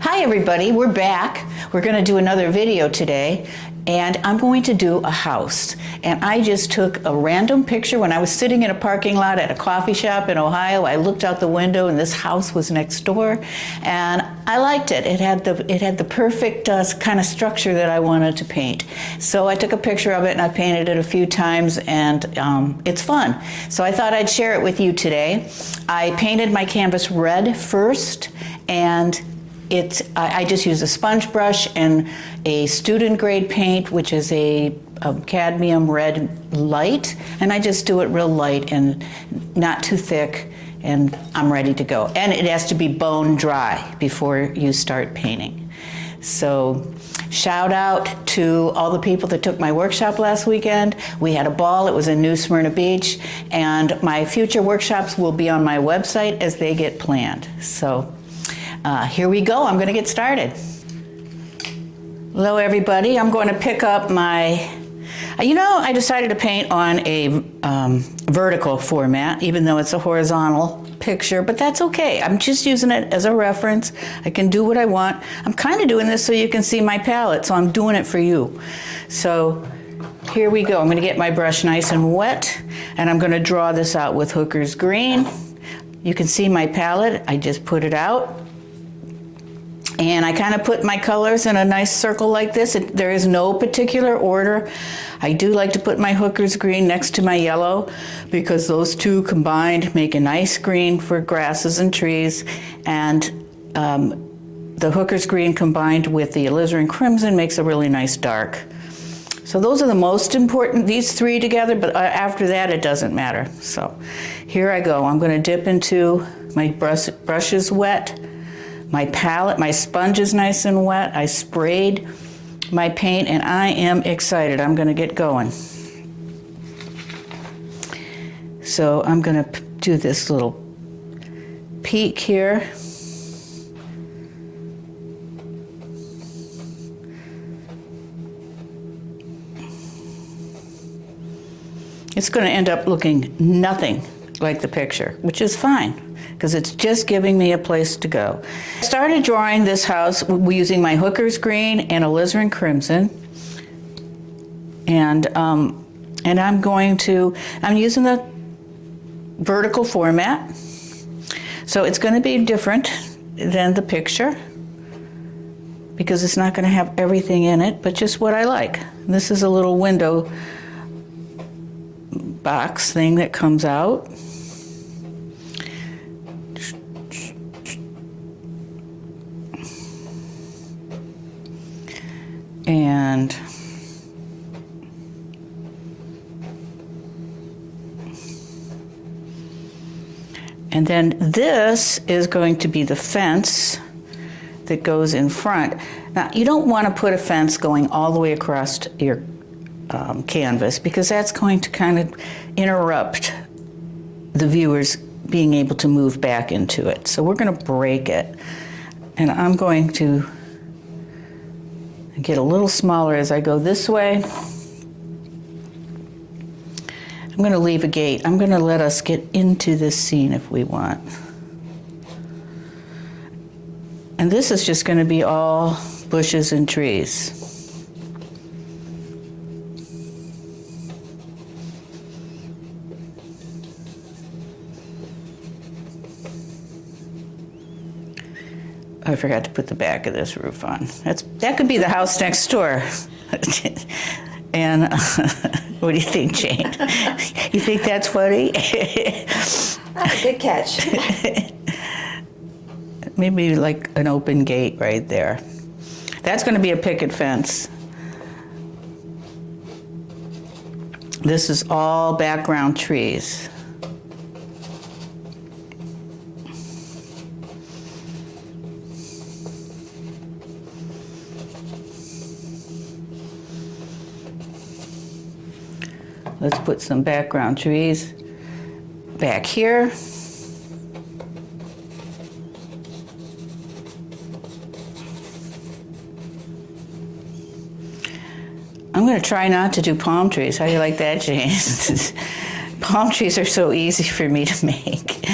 Hi everybody, we're back. We're going to do another video today, and I'm going to do a house. And I just took a random picture when I was sitting in a parking lot at a coffee shop in Ohio. I looked out the window and this house was next door, and I liked it. It had the perfect kind of structure that I wanted to paint. So I took a picture of it and I painted it a few times, and it's fun. So I thought I'd share it with you today. I painted my canvas red first, and I just use a sponge brush and a student grade paint, which is a cadmium red light, and I just do it real light and not too thick, and I'm ready to go. And it has to be bone dry before you start painting. So shout out to all the people that took my workshop last weekend. We had a ball. It was in New Smyrna Beach, and my future workshops will be on my website as they get planned. So here we go. I'm going to get started. Hello, everybody. I'm going to pick up my, I decided to paint on a vertical format, even though it's a horizontal picture, but that's okay. I'm just using it as a reference. I can do what I want. I'm kind of doing this so you can see my palette, so I'm doing it for you. So here we go. I'm going to get my brush nice and wet, and I'm going to draw this out with Hooker's Green. You can see my palette. I just put it out. And I kind of put my colors in a nice circle like this. There is no particular order. I do like to put my Hooker's Green next to my yellow because those two combined make a nice green for grasses and trees. And the Hooker's Green combined with the alizarin crimson makes a really nice dark. So those are the most important, these three together, but after that it doesn't matter. So here I go. I'm going to dip into my brush is wet. My palette, my sponge is nice and wet. I sprayed my paint and I am excited. I'm going to get going. So I'm going to do this little peak here. It's going to end up looking nothing like the picture, which is fine, because it's just giving me a place to go. I started drawing this house using my Hooker's Green and alizarin crimson, and I'm using the vertical format, so it's going to be different than the picture because it's not going to have everything in it, but just what I like. This is a little window box thing that comes out. And then this is going to be the fence that goes in front. Now, you don't want to put a fence going all the way across your canvas because that's going to kind of interrupt the viewers being able to move back into it. So we're going to break it. And I'm going to get a little smaller as I go this way. I'm going to leave a gate. I'm going to let us get into this scene if we want. And this is just going to be all bushes and trees. I forgot to put the back of this roof on. That could be the house next door. And what do you think, Jane? You think that's funny? Good catch. Maybe like an open gate right there. That's going to be a picket fence. This is all background trees. Let's put some background trees back here. I'm going to try not to do palm trees. How do you like that, Jane? Palm trees are so easy for me to make.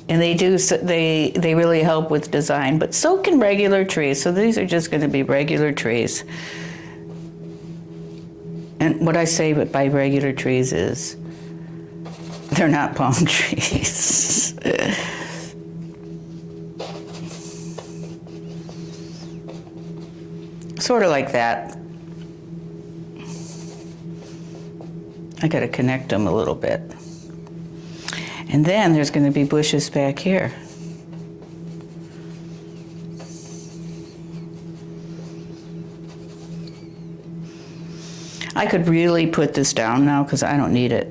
And they really help with design, but so can regular trees. So these are just going to be regular trees. And what I say by regular trees is they're not palm trees. Sort of like that. I got to connect them a little bit. And then there's going to be bushes back here. I could really put this down now because I don't need it.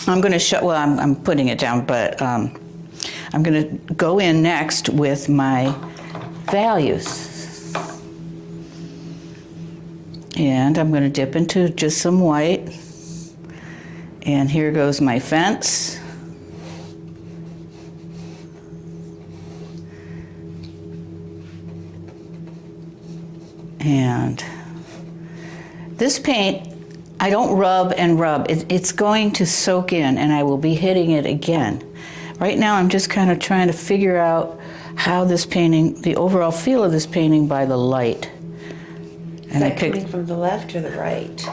I'm going to show, well, I'm putting it down, but I'm going to go in next with my values. And I'm going to dip into just some white. And here goes my fence. And this paint, I don't rub and rub. It's going to soak in, and I will be hitting it again. Right now, I'm just kind of trying to figure out how this painting, the overall feel of this painting by the light. Is that coming from the left or the right?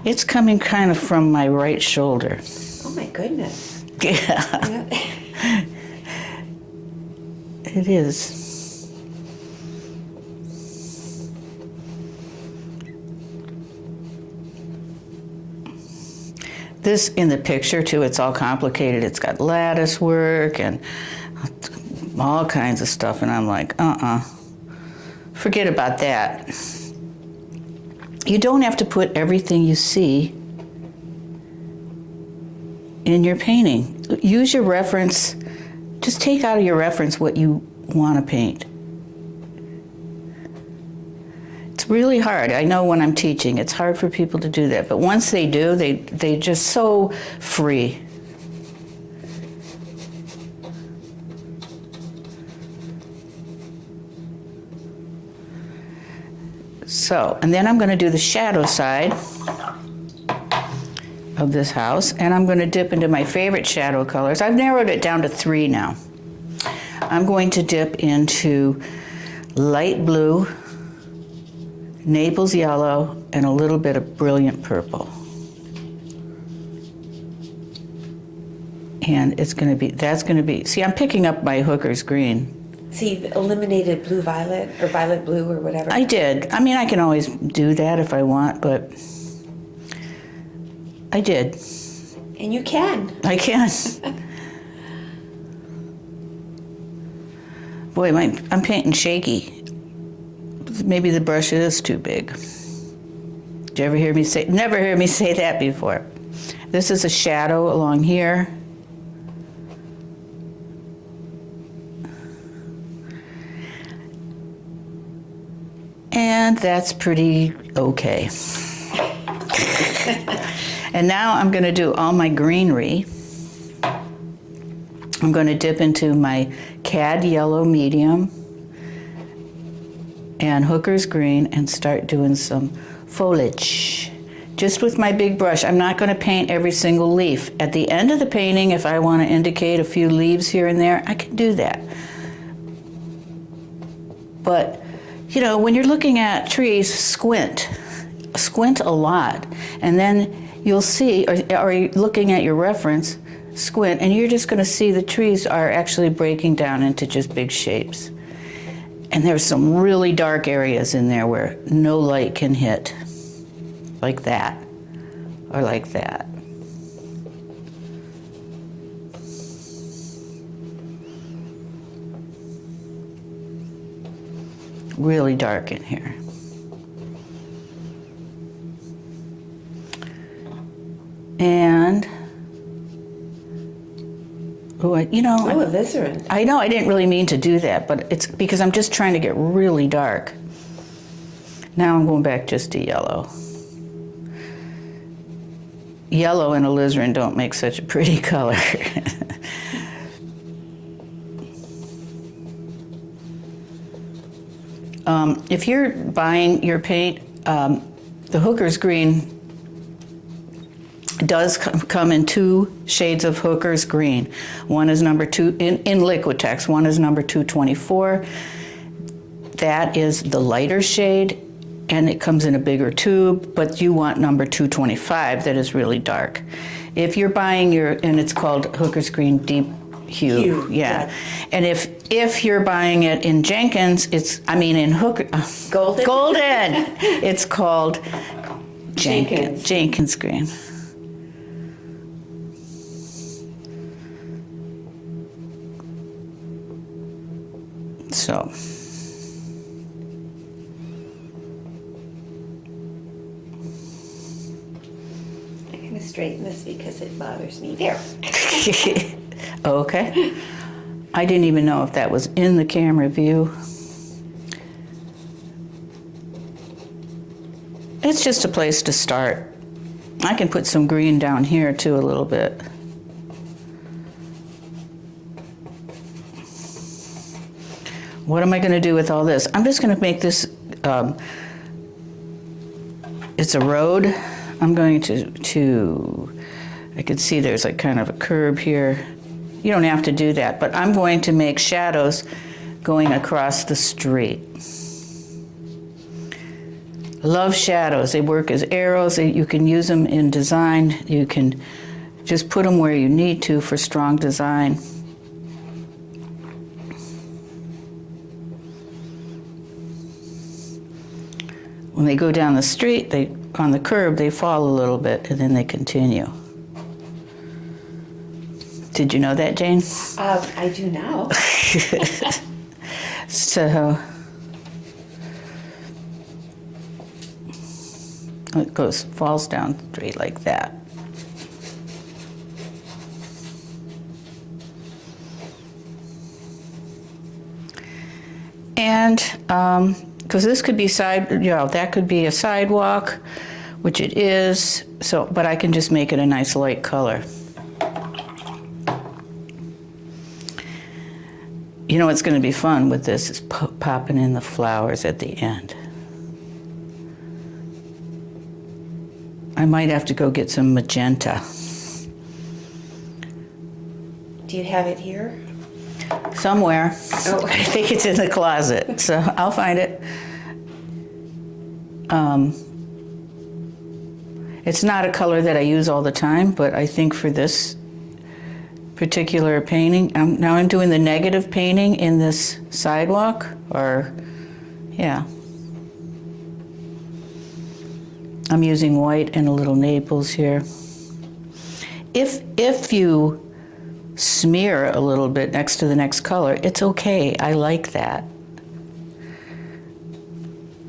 It's coming kind of from my right shoulder. Oh my goodness. Yeah. It is. This in the picture too, it's all complicated. It's got lattice work and all kinds of stuff, and I'm like, forget about that. You don't have to put everything you see in your painting. Use your reference. Just take out of your reference what you want to paint. It's really hard. I know when I'm teaching, it's hard for people to do that. But once they do, they're just so free. So, and then I'm going to do the shadow side of this house, and I'm going to dip into my favorite shadow colors. I've narrowed it down to 3 now. I'm going to dip into light blue, Naples yellow, and a little bit of brilliant purple. And it's going to be, that's going to be, see, I'm picking up my Hooker's green. So you've eliminated blue violet or violet blue or whatever? I did. I mean, I can always do that if I want, but I did. And you can. I can. Boy, I'm painting shaky. Maybe the brush is too big. Did you ever hear me say, never hear me say that before. This is a shadow along here. And that's pretty okay. And now I'm going to do all my greenery. I'm going to dip into my Cad yellow medium and Hooker's green and start doing some foliage. Just with my big brush. I'm not going to paint every single leaf. At the end of the painting, if I want to indicate a few leaves here and there, I can do that. But you know, when you're looking at trees, squint a lot, and then you'll see, or you're looking at your reference, squint, and you're just going to see the trees are actually breaking down into just big shapes. And there's some really dark areas in there where no light can hit, like that, or like that. Really dark in here. And, alizarin. I know I didn't really mean to do that, but it's because I'm just trying to get really dark. Now I'm going back just to yellow. Yellow and alizarin don't make such a pretty color. If you're buying your paint, the Hooker's green does come in 2 shades of Hooker's green. One is number 2 in Liquitex. One is number 224. That is the lighter shade, and it comes in a bigger tube, but you want number 225 that is really dark. If you're buying and it's called Hooker's Green Deep Hue, yeah. And if you're buying it in Jenkins, in Hooker, Golden, it's called Jenkins Green. So. I'm going to straighten this because it bothers me. There. Okay. I didn't even know if that was in the camera view. It's just a place to start. I can put some green down here too a little bit. What am I going to do with all this? I'm just going to make this, it's a road. I'm going to, I can see there's like kind of a curb here. You don't have to do that, but I'm going to make shadows going across the street. Love shadows. They work as arrows. You can use them in design. You can just put them where you need to for strong design. When they go down the street, on the curb, they fall a little bit and then they continue. Did you know that, Jane? I do now. So it falls down straight like that. And because this could be that could be a sidewalk, which it is. So, but I can just make it a nice light color. You know what's going to be fun with this is popping in the flowers at the end. I might have to go get some magenta. Do you have it here? Somewhere. Oh. I think it's in the closet, so I'll find it. It's not a color that I use all the time, but I think for this particular painting, now I'm doing the negative painting in this sidewalk, yeah. I'm using white and a little Naples here. If you smear a little bit next to the next color, it's okay. I like that.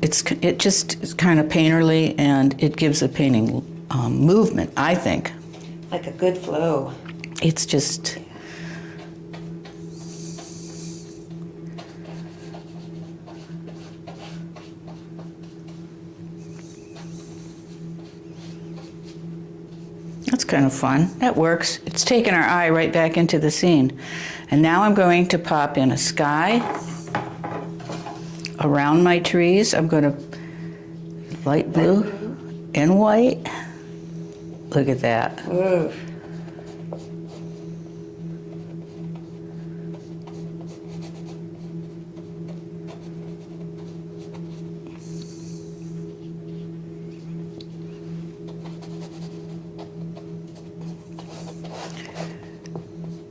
It just is kind of painterly, and it gives the painting movement, I think. Like a good flow. It's just... That's kind of fun. That works. It's taken our eye right back into the scene. And now I'm going to pop in a sky around my trees. I'm going to light blue and white. Look at that. Ooh.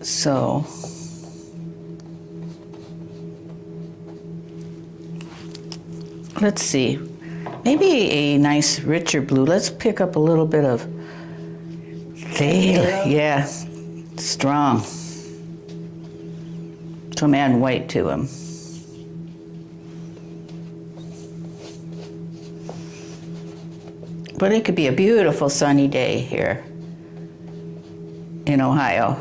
So, let's see, maybe a nice richer blue. Let's pick up a little bit of yeah, strong. So I'm adding white to them. But it could be a beautiful sunny day here in Ohio.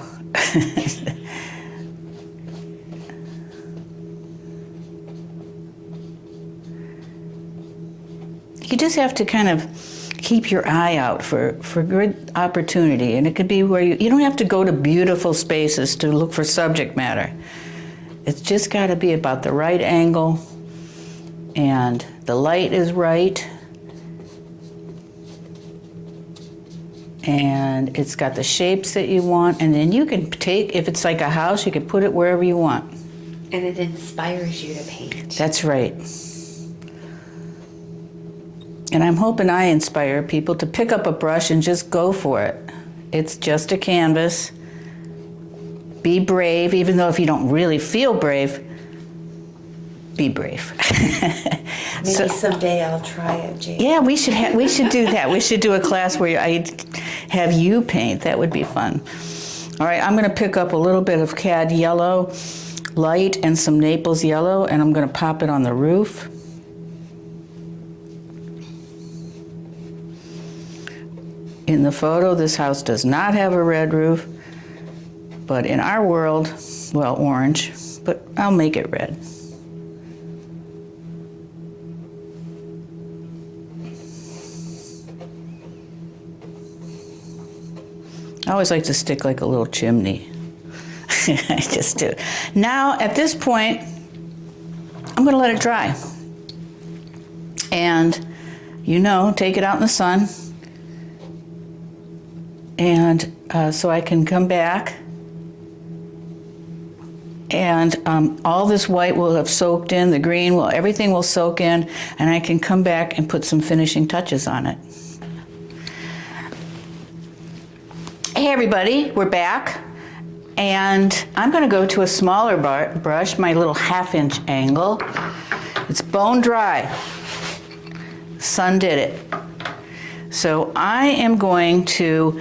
You just have to kind of keep your eye out for good opportunity, and it could be where you don't have to go to beautiful spaces to look for subject matter. It's just got to be about the right angle, and the light is right, And it's got the shapes that you want, and then you can take, if it's like a house, you can put it wherever you want. And it inspires you to paint. That's right. And I'm hoping I inspire people to pick up a brush and just go for it. It's just a canvas. Be brave, even though if you don't really feel brave, be brave. Maybe someday I'll try it, Jane. Yeah, we should do that. We should do a class where I have you paint. That would be fun. All right, I'm going to pick up a little bit of cad yellow, light, and some Naples yellow, and I'm going to pop it on the roof. In the photo, this house does not have a red roof, but in our world, well, orange, but I'll make it red. I always like to stick like a little chimney. I just do. Now, at this point, I'm going to let it dry. And, take it out in the sun. And so I can come back. And all this white will have soaked in, the green will, everything will soak in, and I can come back and put some finishing touches on it. Hey everybody, we're back, and I'm going to go to a smaller brush, my little 1/2-inch angle. It's bone dry. Sun did it. So I am going to,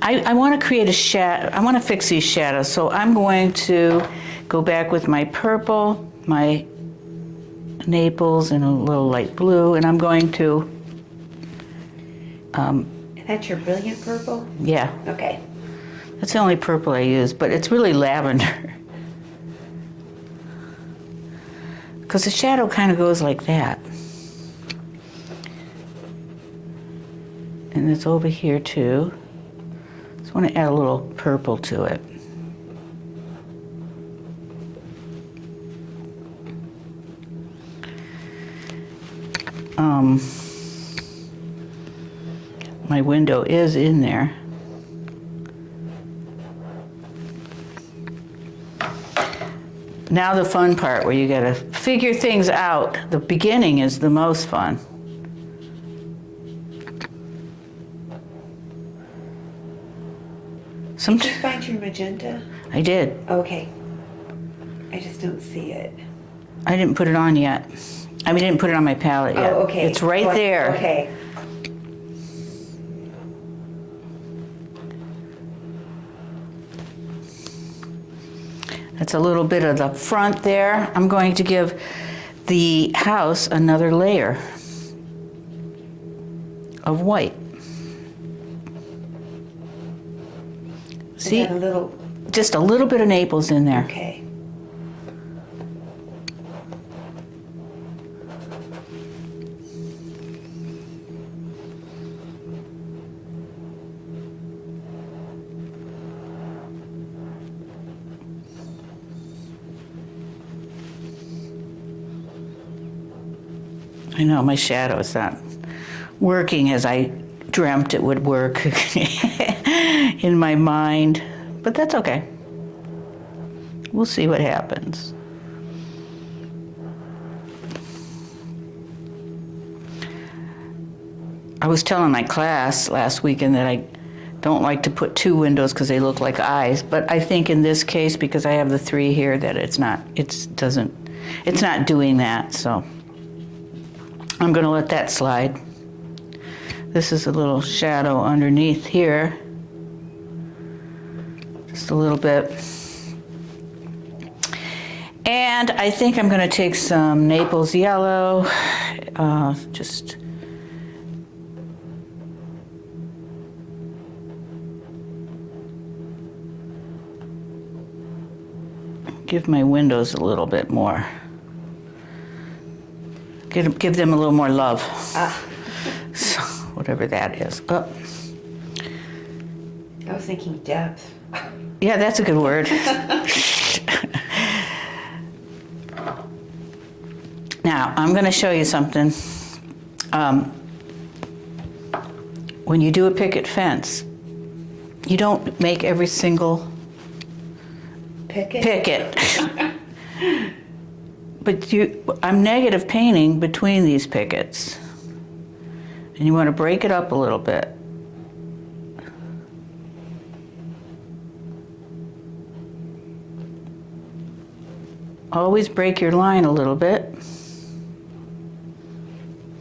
I want to create a shadow, I want to fix these shadows, so I'm going to go back with my purple, my Naples, and a little light blue, and I'm going to That's your brilliant purple? yeah. Okay. That's the only purple I use, but it's really lavender. Because the shadow kind of goes like that. And it's over here too. Just want to add a little purple to it. My window is in there. Now the fun part where you gotta figure things out. The beginning is the most fun. Did you find your magenta? I did. Okay. I just don't see it. I didn't put it on yet. I didn't put it on my palette yet. Oh, okay. It's right there. Okay. That's a little bit of the front there. I'm going to give the house another layer of white. See? Is that a little? Just a little bit of Naples in there. Okay. I know my shadow is not working as I dreamt it would work in my mind, but that's okay. We'll see what happens. I was telling my class last weekend that I don't like to put 2 windows because they look like eyes, but I think in this case, because I have the 3 here, that it's not doing that, so I'm going to let that slide. This is a little shadow underneath here. Just a little bit. And I think I'm going to take some Naples yellow, just give my windows a little bit more. Give them a little more love. So, whatever that is. Oh. I was thinking depth. Yeah, that's a good word. Now, I'm going to show you something. When you do a picket fence, you don't make every single picket. But I'm negative painting between these pickets. And you want to break it up a little bit. Always break your line a little bit.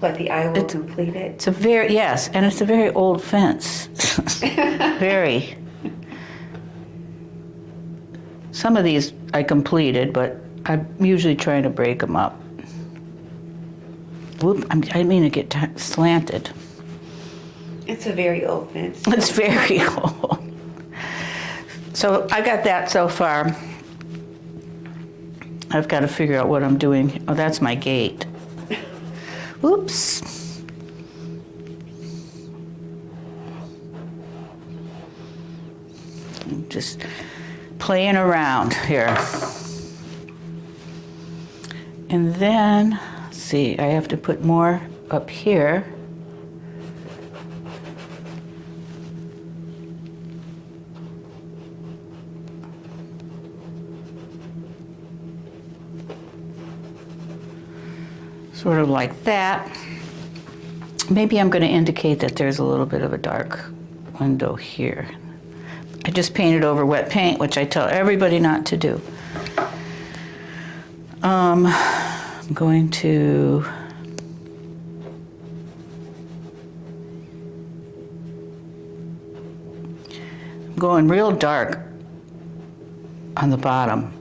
But the eye will complete it. It's a very, yes, and it's a very old fence. Very. Some of these I completed, but I'm usually trying to break them up. Whoop, I didn't mean to get slanted. It's a very old fence. It's very old. So I got that so far. I've got to figure out what I'm doing. Oh, that's my gate. Oops. I'm just playing around here. And then, let's see, I have to put more up here. Sort of like that. Maybe I'm going to indicate that there's a little bit of a dark window here. I just painted over wet paint, which I tell everybody not to do. I'm going to going real dark on the bottom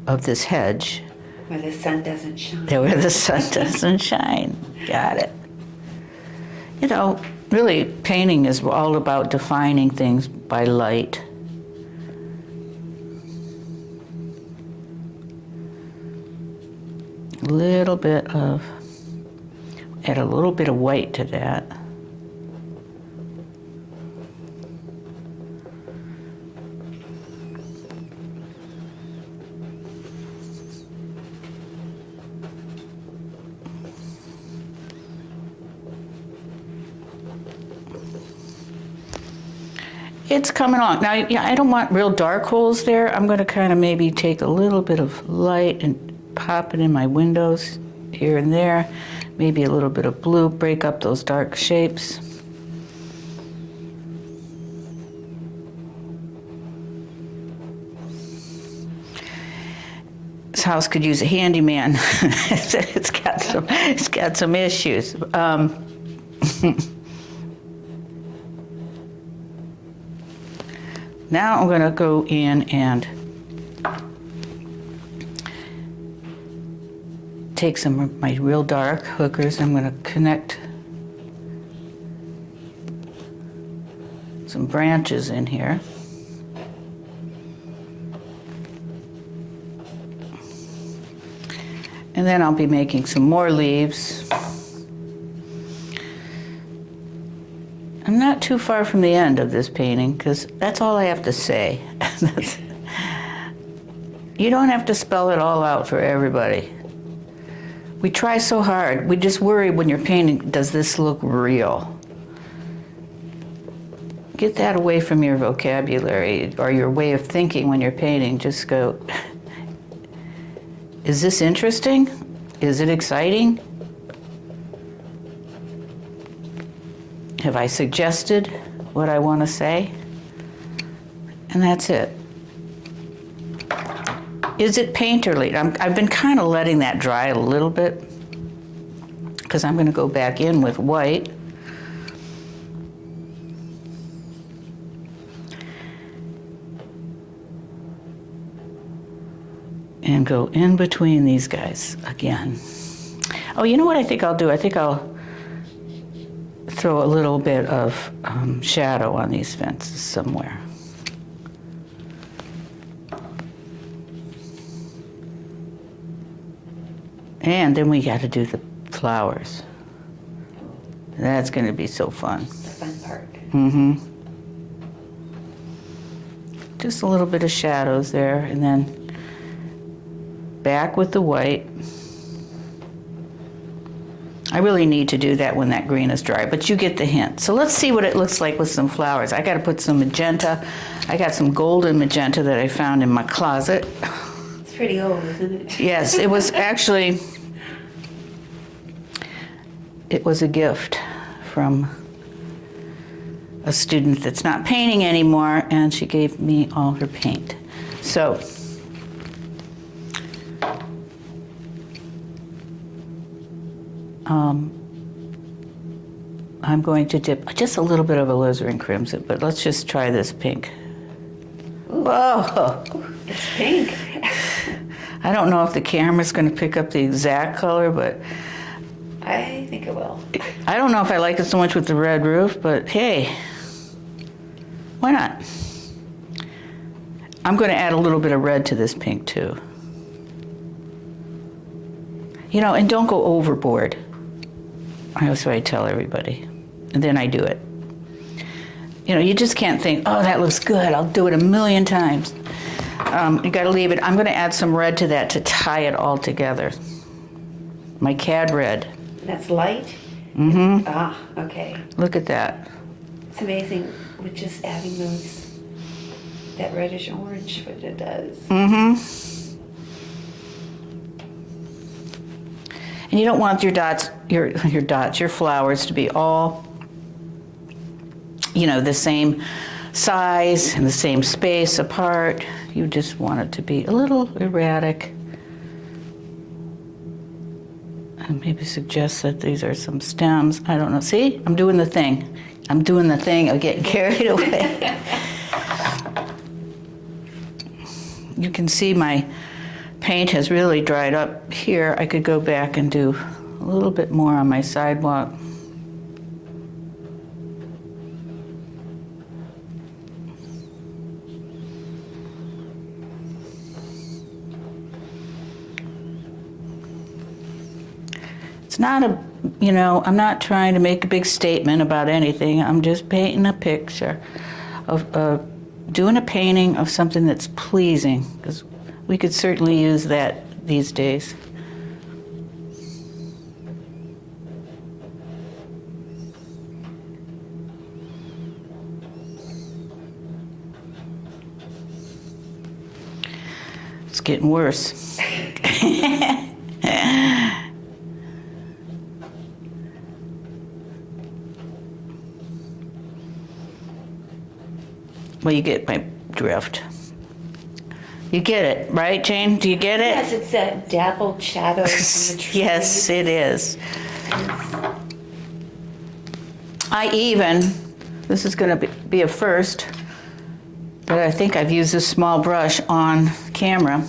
of this hedge. Where the sun doesn't shine. There where the sun doesn't shine. Got it. You know, really painting is all about defining things by light. A little bit of, add a little bit of white to that. It's coming on. Now, yeah, I don't want real dark holes there. I'm going to kind of maybe take a little bit of light and pop it in my windows here and there. Maybe a little bit of blue, break up those dark shapes. This house could use a handyman. It's got some issues. Now I'm going to go in and take some of my real dark hookers. I'm going to connect some branches in here. And then I'll be making some more leaves. I'm not too far from the end of this painting because that's all I have to say. You don't have to spell it all out for everybody. We try so hard. We just worry when you're painting, does this look real? Get that away from your vocabulary or your way of thinking when you're painting. Just go, is this interesting? Is it exciting? Have I suggested what I want to say? And that's it. Is it painterly? I've been kind of letting that dry a little bit because I'm going to go back in with white. And go in between these guys again. Oh, you know what I think I'll do? I think I'll throw a little bit of shadow on these fences somewhere. And then we got to do the flowers. That's going to be so fun. The fun part. Mm-hmm. Just a little bit of shadows there, and then back with the white. I really need to do that when that green is dry, but you get the hint. So let's see what it looks like with some flowers. I got to put some magenta. I got some golden magenta that I found in my closet. It's pretty old, isn't it? Yes, it was actually, it was a gift from a student that's not painting anymore, and she gave me all her paint. So, I'm going to dip just a little bit of alizarin crimson, but let's just try this pink. Ooh. Whoa! It's pink. I don't know if the camera's going to pick up the exact color, but I think it will. I don't know if I like it so much with the red roof, but hey, why not? I'm going to add a little bit of red to this pink too. You know, and don't go overboard. That's what I tell everybody. And then I do it. You know, you just can't think, oh, that looks good, I'll do it a million times. You got to leave it. I'm going to add some red to that to tie it all together. My cad red. That's light? Mm-hmm. Ah, okay. Look at that. It's amazing with just adding that reddish orange, what it does. Mm-hmm. And you don't want your dots, your flowers to be all, you know, the same size and the same space apart. You just want it to be a little erratic. And maybe suggest that these are some stems. I don't know. See, I'm doing the thing. I'm doing the thing of getting carried away. You can see my paint has really dried up here. I could go back and do a little bit more on my sidewalk. It's not a, you know, I'm not trying to make a big statement about anything. I'm just painting a picture of doing a painting of something that's pleasing, because we could certainly use that these days. It's getting worse. Well, you get my drift. You get it, right, Jane? Do you get it? Yes, it's that dappled shadow from the trees. Yes, it is. This is going to be a first, but I think I've used this small brush on camera.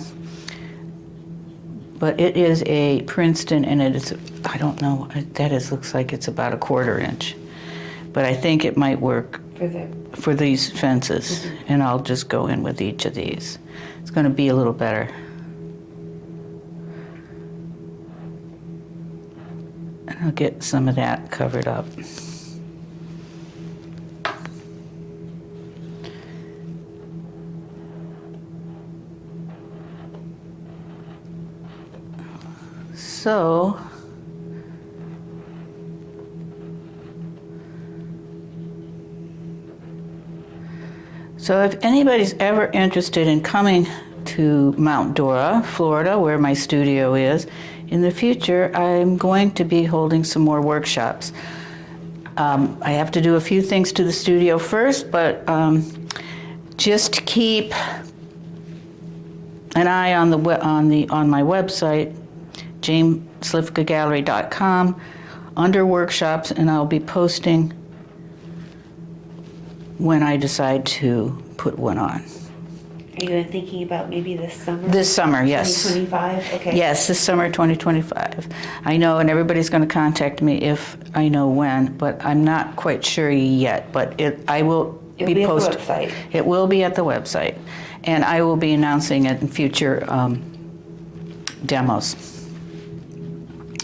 But it is a Princeton, and it is, I don't know, looks like it's about a 1/4 inch. But I think it might work for these fences, and I'll just go in with each of these. It's going to be a little better. And I'll get some of that covered up. So, if anybody's ever interested in coming to Mount Dora, Florida, where my studio is, in the future, I'm going to be holding some more workshops. I have to do a few things to the studio first, but just keep an eye on my website, slivkagallery.com, under workshops, and I'll be posting when I decide to put one on. Are you thinking about maybe this summer? This summer, yes. 2025? Okay. Yes, this summer 2025. I know, and everybody's going to contact me if I know when, but I'm not quite sure yet. But it will be posted. At the website. It will be at the website, and I will be announcing it in future demos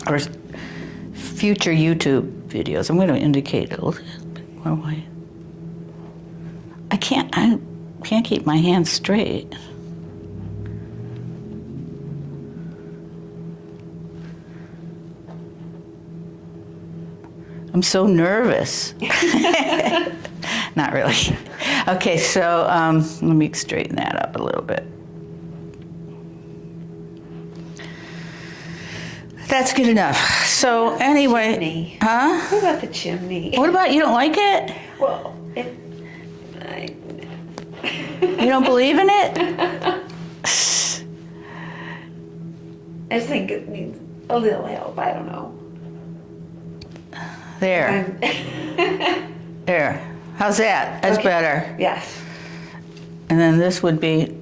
or future YouTube videos. I'm going to indicate a little bit more white. I can't keep my hands straight. I'm so nervous. Not really. Okay, so let me straighten that up a little bit. That's good enough. So anyway, Chimney. huh? What about the chimney? What about, you don't like it? Well, You don't believe in it? I just think it needs a little help. I don't know. There. There. How's that? That's Okay. better. Yes. And then this would be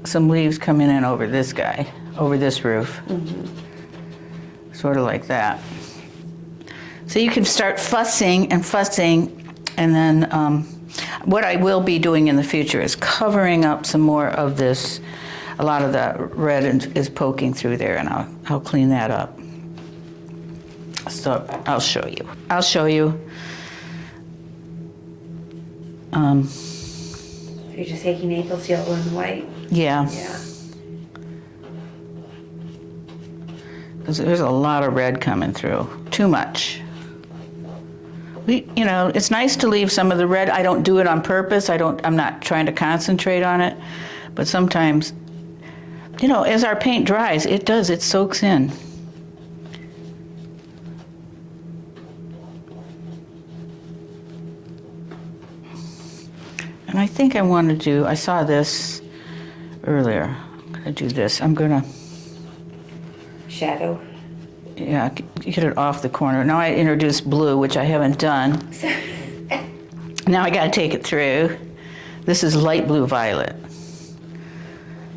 some leaves coming in over this guy, over this roof. Sort of like that. So you can start fussing, and then what I will be doing in the future is covering up some more of this. A lot of the red is poking through there, and I'll clean that up. So I'll show you. You're just taking Naples yellow and white. Yeah. Yeah. There's a lot of red coming through. Too much. It's nice to leave some of the red. I don't do it on purpose. I'm not trying to concentrate on it. But sometimes, as our paint dries, it soaks in. And I think I saw this earlier. I'm gonna do this. I'm gonna Shadow. get it off the corner. Now I introduced blue, which I haven't done. Now I gotta take it through. This is light blue violet.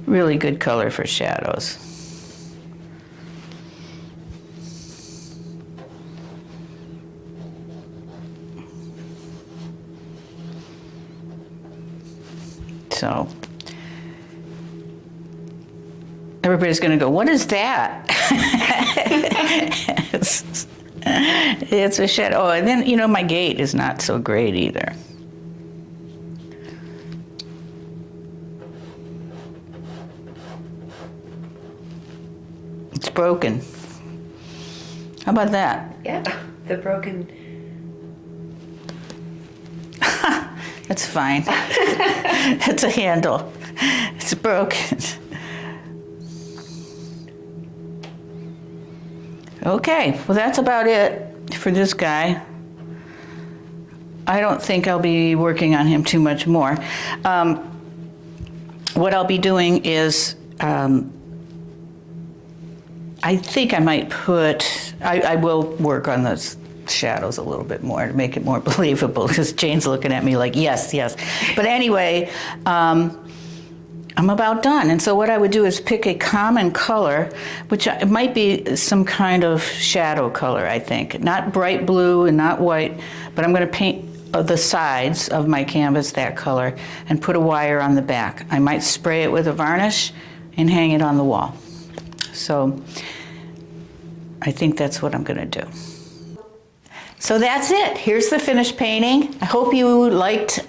Really good color for shadows. So everybody's gonna go, what is that? It's a shadow. Oh, and then, my gate is not so great either. It's broken. How about that? Yeah. The broken. That's fine. It's a handle. It's broken. Okay, well that's about it for this guy. I don't think I'll be working on him too much more. What I'll be doing is, I think I might I will work on those shadows a little bit more to make it more believable, because Jane's looking at me like, yes. But anyway, I'm about done. And so what I would do is pick a common color, which it might be some kind of shadow color, I think. Not bright blue and not white, but I'm going to paint the sides of my canvas that color and put a wire on the back. I might spray it with a varnish and hang it on the wall. So I think that's what I'm going to do. So that's it. Here's the finished painting. I hope you liked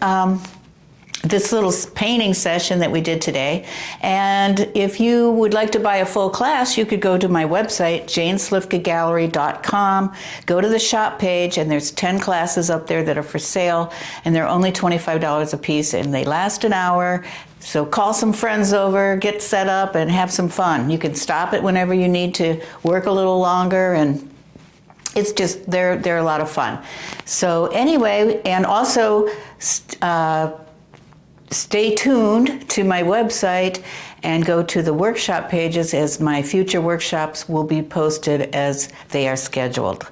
this little painting session that we did today. And if you would like to buy a full class, you could go to my website, janeslivkagallery.com, go to the shop page, and there's 10 classes up there that are for sale, and they're only $25 a piece, and they last an hour. So call some friends over, get set up, and have some fun. You can stop it whenever you need to work a little longer, and it's just, they're a lot of fun. So anyway, and also stay tuned to my website and go to the workshop pages, as my future workshops will be posted as they are scheduled.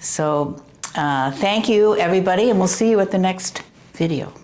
So thank you, everybody, and we'll see you at the next video.